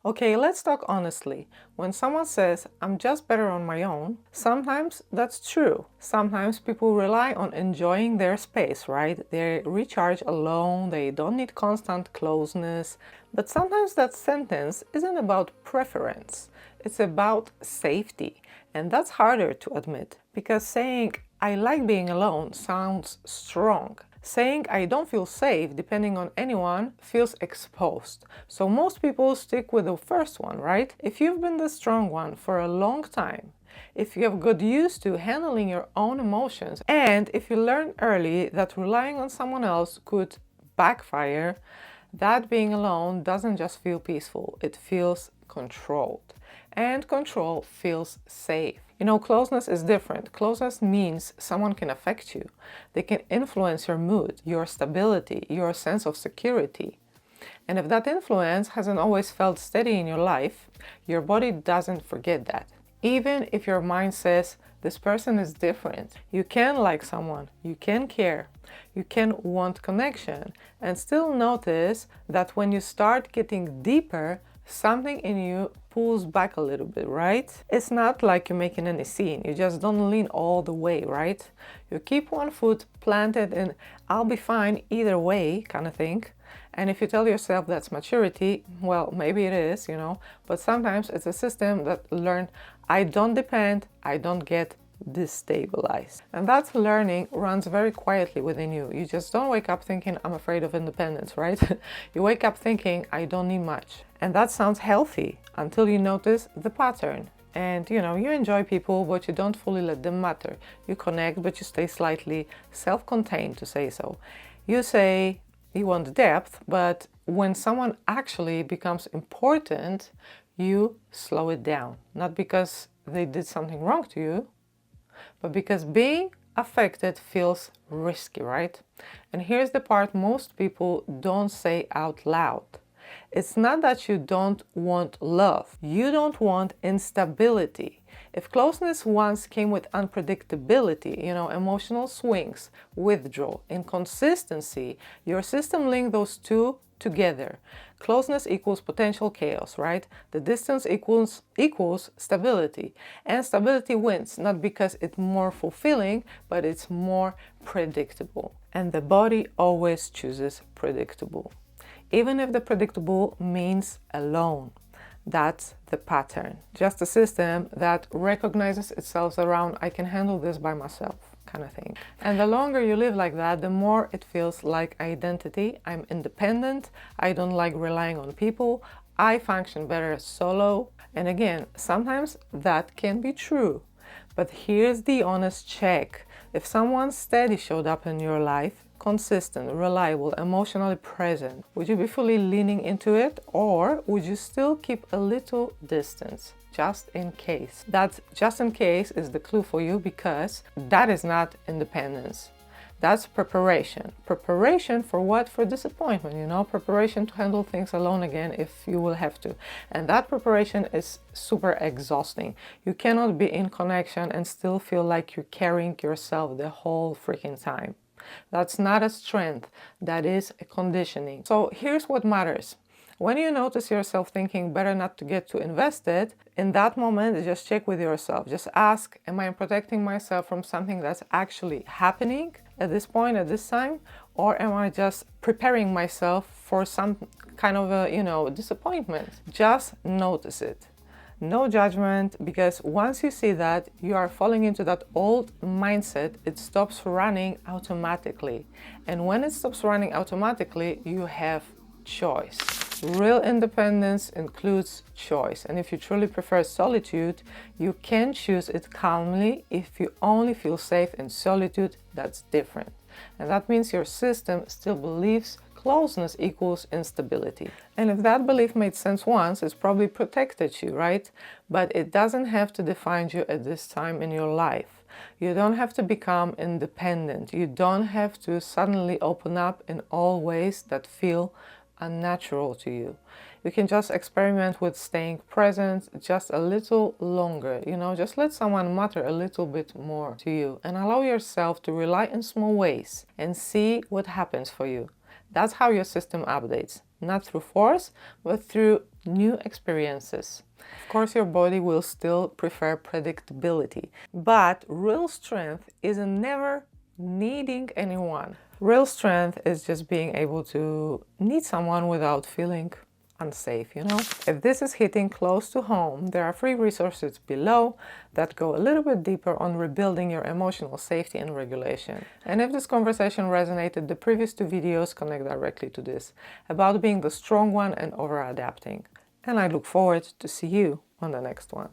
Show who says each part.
Speaker 1: Okay, let's talk honestly. When someone says, I'm just better on my own, sometimes that's true. Sometimes people rely on enjoying their space, right? They recharge alone, they don't need constant closeness. But sometimes that sentence isn't about preference, it's about safety. And that's harder to admit because saying, I like being alone sounds strong. Saying I don't feel safe depending on anyone feels exposed. So most people stick with the first one, right? If you've been the strong one for a long time, if you have got used to handling your own emotions, and if you learn early that relying on someone else could backfire, that being alone doesn't just feel peaceful, it feels controlled. And control feels safe. You know, closeness is different. Closeness means someone can affect you. They can influence your mood, your stability, your sense of security. And if that influence hasn't always felt steady in your life, your body doesn't forget that. Even if your mind says, this person is different, you can like someone, you can care, you can want connection, and still notice that when you start getting deeper, something in you pulls back a little bit, right? It's not like you're making any scene. You just don't lean all the way, right? You keep one foot planted in I'll be fine either way kind of thing. And if you tell yourself that's maturity, well, maybe it is, you know, but sometimes it's a system that learned I don't depend, I don't get destabilized. And that learning runs very quietly within you. You just don't wake up thinking I'm afraid of independence, right? You wake up thinking I don't need much. And that sounds healthy until you notice the pattern. And you know, you enjoy people, but you don't fully let them matter. You connect, but you stay slightly self-contained, to say so. You say you want depth, but when someone actually becomes important, you slow it down. Not because they did something wrong to you, but because being affected feels risky, right? And here's the part most people don't say out loud. It's not that you don't want love. You don't want instability. If closeness once came with unpredictability, you know, emotional swings, withdrawal, inconsistency, your system linked those two together. Closeness equals potential chaos, right? The distance equals stability. And stability wins, not because it's more fulfilling, but it's more predictable. And the body always chooses predictable. Even if the predictable means alone. That's the pattern. Just a system that recognizes itself around, I can handle this by myself, kind of thing. And the longer you live like that, the more it feels like identity. I'm independent. I don't like relying on people. I function better solo. And again, sometimes that can be true. But here's the honest check. If someone steady showed up in your life, consistent, reliable, emotionally present, would you be fully leaning into it, or would you still keep a little distance just in case? That just in case is the clue for you, because that is not independence. That's preparation. Preparation for what? For disappointment, you know, preparation to handle things alone again if you will have to. And that preparation is super exhausting. You cannot be in connection and still feel like you're carrying yourself the whole freaking time. That's not a strength, that is a conditioning. So here's what matters. When you notice yourself thinking better not to get too invested, in that moment, just check with yourself. Just ask, am I protecting myself from something that's actually happening at this point, at this time? Or am I just preparing myself for some kind of a, you know, disappointment? Just notice it. No judgment, because once you see that you are falling into that old mindset, it stops running automatically. And when it stops running automatically, you have choice. Real independence includes choice. And if you truly prefer solitude, you can choose it calmly. If you only feel safe in solitude, that's different. And that means your system still believes closeness equals instability. And if that belief made sense once, it's probably protected you, right? But it doesn't have to define you at this time in your life. You don't have to become independent. You don't have to suddenly open up in all ways that feel unnatural to you. You can just experiment with staying present just a little longer, you know, just let someone matter a little bit more to you and allow yourself to rely in small ways and see what happens for you. That's how your system updates, not through force, but through new experiences. Of course, your body will still prefer predictability, but real strength is never needing anyone. Real strength is just being able to need someone without feeling unsafe, you know? If this is hitting close to home, there are free resources below that go a little bit deeper on rebuilding your emotional safety and regulation. And if this conversation resonated, the previous 2 videos connect directly to this, about being the strong one and over-adapting. And I look forward to see you on the next one.